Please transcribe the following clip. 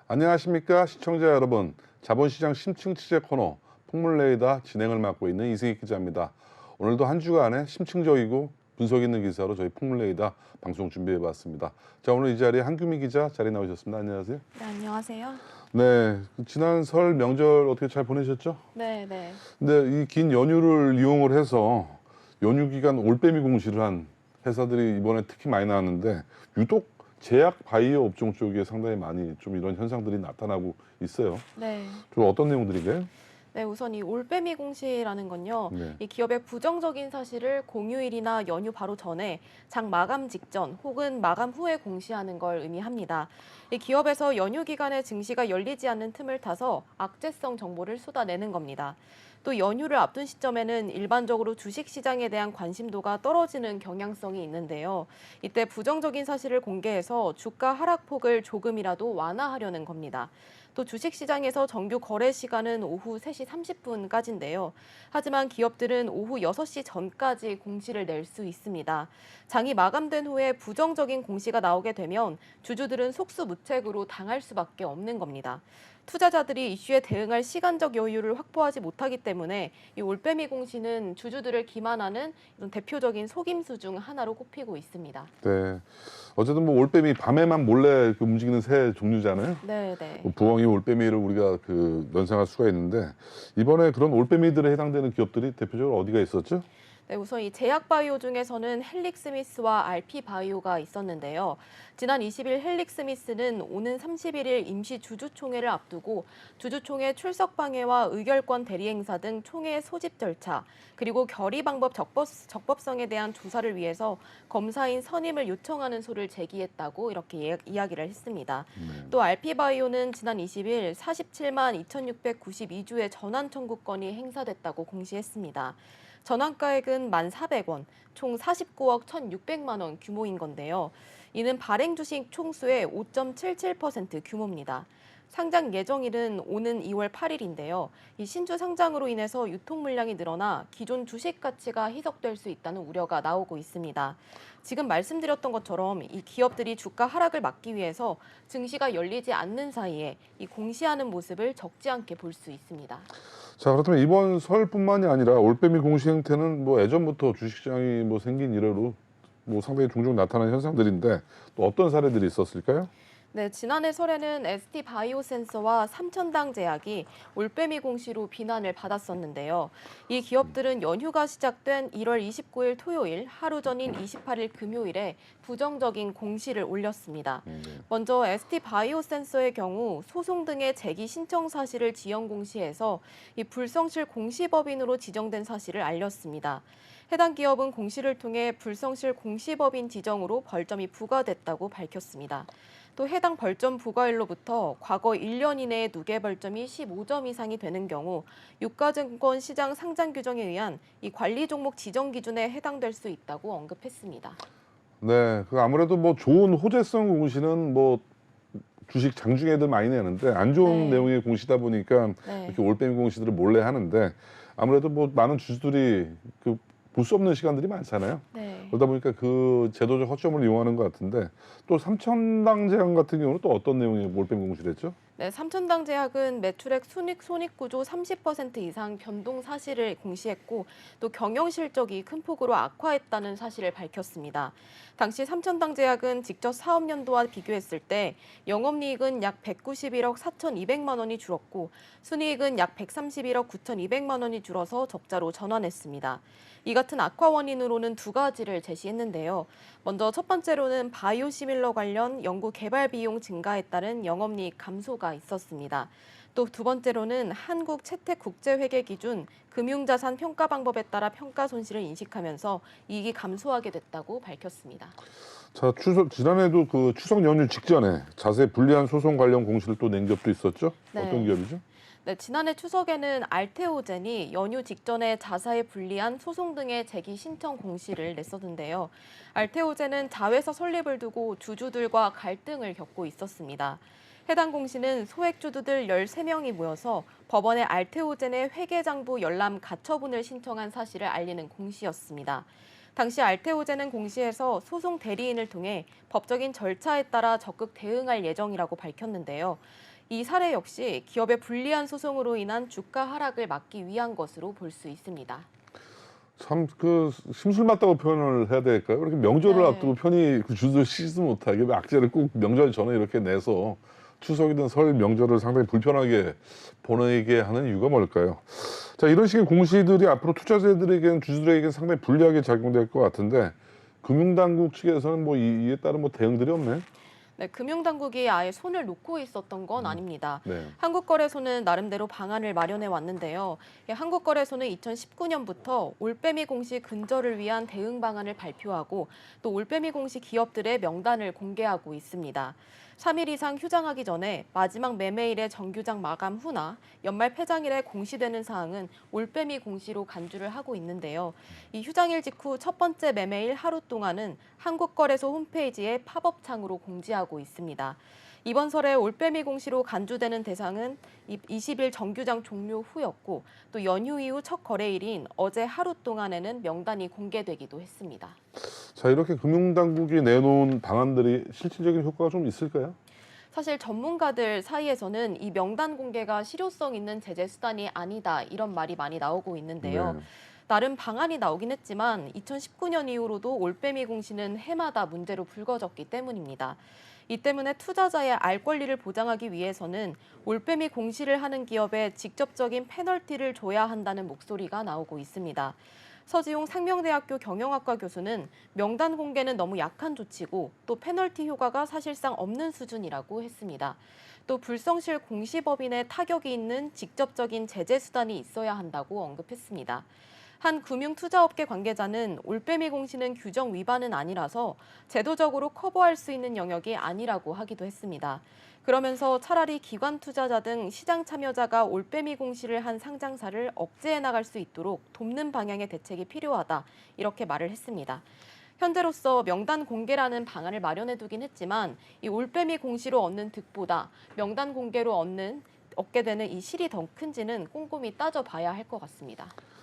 안녕하십니까 시청자 여러분. 자본시장 심층 취재 코너 폭물레이더 진행을 맡고 있는 이승익 기자입니다. 오늘도 한 주간의 심층적이고 분석 있는 기사로 저희 폭물레이더 방송 준비해봤습니다. 자, 오늘 이 자리에 한규미 기자 자리 나오셨습니다. 안녕하세요. 네, 안녕하세요. 네, 지난 설 명절 어떻게 잘 보내셨죠? 네, 네. 근데 이 긴 연휴를 이용을 해서 연휴 기간 올빼미 공시를 한 회사들이 이번에 특히 많이 나왔는데 유독 제약 바이오 업종 쪽에 상당히 많이 좀 이런 현상들이 나타나고 있어요. 네. 좀 어떤 내용들이게요? 네, 우선 이 올빼미 공시라는 건요. 네. 이 기업의 부정적인 사실을 공휴일이나 연휴 바로 전에 장 마감 직전 혹은 마감 후에 공시하는 걸 의미합니다. 이 기업에서 연휴 기간에 증시가 열리지 않는 틈을 타서 악재성 정보를 쏟아내는 겁니다. 또 연휴를 앞둔 시점에는 일반적으로 주식시장에 대한 관심도가 떨어지는 경향성이 있는데요. 이때 부정적인 사실을 공개해서 주가 하락폭을 조금이라도 완화하려는 겁니다. 또 주식시장에서 정규 거래 시간은 오후 3시 30분까지인데요. 하지만 기업들은 오후 6시 전까지 공시를 낼 수 있습니다. 장이 마감된 후에 부정적인 공시가 나오게 되면 주주들은 속수무책으로 당할 수밖에 없는 겁니다. 투자자들이 이슈에 대응할 시간적 여유를 확보하지 못하기 때문에 이 올빼미 공시는 주주들을 기만하는 이런 대표적인 속임수 중 하나로 꼽히고 있습니다. 네. 어쨌든 뭐 올빼미 밤에만 몰래 그 움직이는 새 종류잖아요. 네, 네. 뭐 부엉이 올빼미를 우리가 그 연상할 수가 있는데 이번에 그런 올빼미들에 해당되는 기업들이 대표적으로 어디가 있었죠? 네, 우선 이 제약 바이오 중에서는 헬릭스미스와 RP 바이오가 있었는데요. 지난 20일 헬릭스미스는 오는 31일 임시 주주총회를 앞두고 주주총회 출석 방해와 의결권 대리 행사 등 총회 소집 절차, 그리고 결의 방법 적법성에 대한 조사를 위해서 검사인 선임을 요청하는 소를 제기했다고 이렇게 이야기를 했습니다. 또 RP 바이오는 지난 20일 47만 2,692주의 전환 청구권이 행사됐다고 공시했습니다. 전환가액은 1,400원, 총 49억 1,600만 원 규모인 건데요. 이는 발행 주식 총수의 5.77% 규모입니다. 상장 예정일은 오는 2월 8일인데요. 이 신주 상장으로 인해서 유통 물량이 늘어나 기존 주식 가치가 희석될 수 있다는 우려가 나오고 있습니다. 지금 말씀드렸던 것처럼 이 기업들이 주가 하락을 막기 위해서 증시가 열리지 않는 사이에 이 공시하는 모습을 적지 않게 볼 수 있습니다. 자, 그렇다면 이번 설뿐만이 아니라 올빼미 공시 행태는 뭐 예전부터 주식시장이 뭐 생긴 이래로 뭐 상당히 종종 나타나는 현상들인데 또 어떤 사례들이 있었을까요? 네, 지난해 설에는 ST 바이오센서와 삼천당 제약이 올빼미 공시로 비난을 받았었는데요. 이 기업들은 연휴가 시작된 1월 29일 토요일, 하루 전인 28일 금요일에 부정적인 공시를 올렸습니다. 먼저 ST 바이오센서의 경우 소송 등의 제기 신청 사실을 지연 공시해서 이 불성실 공시법인으로 지정된 사실을 알렸습니다. 해당 기업은 공시를 통해 불성실 공시법인 지정으로 벌점이 부과됐다고 밝혔습니다. 또 해당 벌점 부과일로부터 과거 1년 이내에 누계 벌점이 15점 이상이 되는 경우 유가증권 시장 상장 규정에 의한 이 관리 종목 지정 기준에 해당될 수 있다고 언급했습니다. 네, 그 아무래도 뭐 좋은 호재성 공시는 뭐 주식 장중에도 많이 내는데 안 좋은 네. 내용의 공시다 보니까 네. 이렇게 올빼미 공시들을 몰래 하는데 아무래도 뭐 많은 주주들이 그 볼 수 없는 시간들이 많잖아요. 네. 그러다 보니까 그 제도적 허점을 이용하는 것 같은데 또 삼천당 제약 같은 경우는 또 어떤 내용의 올빼미 공시를 했죠? 네, 삼천당 제약은 매출액 손익구조 30% 이상 변동 사실을 공시했고 또 경영 실적이 큰 폭으로 악화했다는 사실을 밝혔습니다. 당시 삼천당 제약은 직접 사업 연도와 비교했을 때 영업이익은 약 191억 4,200만 원이 줄었고 순이익은 약 131억 9,200만 원이 줄어서 적자로 전환했습니다. 이 같은 악화 원인으로는 두 가지를 제시했는데요. 먼저 첫 번째로는 바이오시밀러 관련 연구 개발 비용 증가에 따른 영업이익 감소가 있었습니다. 또 두 번째로는 한국 채택국제회계 기준 금융자산 평가 방법에 따라 평가 손실을 인식하면서 이익이 감소하게 됐다고 밝혔습니다. 자, 지난해도 그 추석 연휴 직전에 자세 불리한 소송 관련 공시를 또 낸 기업도 있었죠? 네. 어떤 기업이죠? 네, 지난해 추석에는 알테오젠이 연휴 직전에 자사에 불리한 소송 등의 제기 신청 공시를 냈었는데요. 알테오젠은 자회사 설립을 두고 주주들과 갈등을 겪고 있었습니다. 해당 공시는 소액주주들 13명이 모여서 법원에 알테오젠의 회계장부 열람 가처분을 신청한 사실을 알리는 공시였습니다. 당시 알테오젠은 공시에서 소송 대리인을 통해 법적인 절차에 따라 적극 대응할 예정이라고 밝혔는데요. 이 사례 역시 기업의 불리한 소송으로 인한 주가 하락을 막기 위한 것으로 볼 수 있습니다. 참 그 심술 맞다고 표현을 해야 될까요? 이렇게 명절을 네. 앞두고 편히 그 주도 쉬지 못하게 왜 악재를 꼭 명절 전에 이렇게 내서 추석이든 설 명절을 상당히 불편하게 보내게 하는 이유가 뭘까요? 자, 이런 식의 공시들이 앞으로 투자자들에게는 주주들에게는 상당히 불리하게 작용될 것 같은데 금융당국 측에서는 뭐 이에 따른 뭐 대응들이 없나요? 네, 금융당국이 아예 손을 놓고 있었던 건 아닙니다. 네. 한국거래소는 나름대로 방안을 마련해 왔는데요. 한국거래소는 2019년부터 올빼미 공시 근절을 위한 대응 방안을 발표하고 또 올빼미 공시 기업들의 명단을 공개하고 있습니다. 3일 이상 휴장하기 전에 마지막 매매일의 정규장 마감 후나 연말 폐장일에 공시되는 사항은 올빼미 공시로 간주를 하고 있는데요. 이 휴장일 직후 첫 번째 매매일 하루 동안은 한국거래소 홈페이지에 팝업창으로 공지하고 있습니다. 이번 설에 올빼미 공시로 간주되는 대상은 20일 정규장 종료 후였고 또 연휴 이후 첫 거래일인 어제 하루 동안에는 명단이 공개되기도 했습니다. 자, 이렇게 금융당국이 내놓은 방안들이 실질적인 효과가 좀 있을까요? 사실 전문가들 사이에서는 이 명단 공개가 실효성 있는 제재 수단이 아니다 이런 말이 많이 나오고 있는데요. 네. 나름 방안이 나오긴 했지만 2019년 이후로도 올빼미 공시는 해마다 문제로 불거졌기 때문입니다. 이 때문에 투자자의 알 권리를 보장하기 위해서는 올빼미 공시를 하는 기업에 직접적인 페널티를 줘야 한다는 목소리가 나오고 있습니다. 서지용 상명대학교 경영학과 교수는 명단 공개는 너무 약한 조치고 또 페널티 효과가 사실상 없는 수준이라고 했습니다. 또 불성실 공시법인에 타격이 있는 직접적인 제재 수단이 있어야 한다고 언급했습니다. 한 금융투자업계 관계자는 올빼미 공시는 규정 위반은 아니라서 제도적으로 커버할 수 있는 영역이 아니라고 하기도 했습니다. 그러면서 차라리 기관 투자자 등 시장 참여자가 올빼미 공시를 한 상장사를 억제해 나갈 수 있도록 돕는 방향의 대책이 필요하다 이렇게 말을 했습니다. 현재로서 명단 공개라는 방안을 마련해 두긴 했지만 이 올빼미 공시로 얻는 득보다 명단 공개로 얻게 되는 이 실이 더 큰지는 꼼꼼히 따져봐야 할 것 같습니다.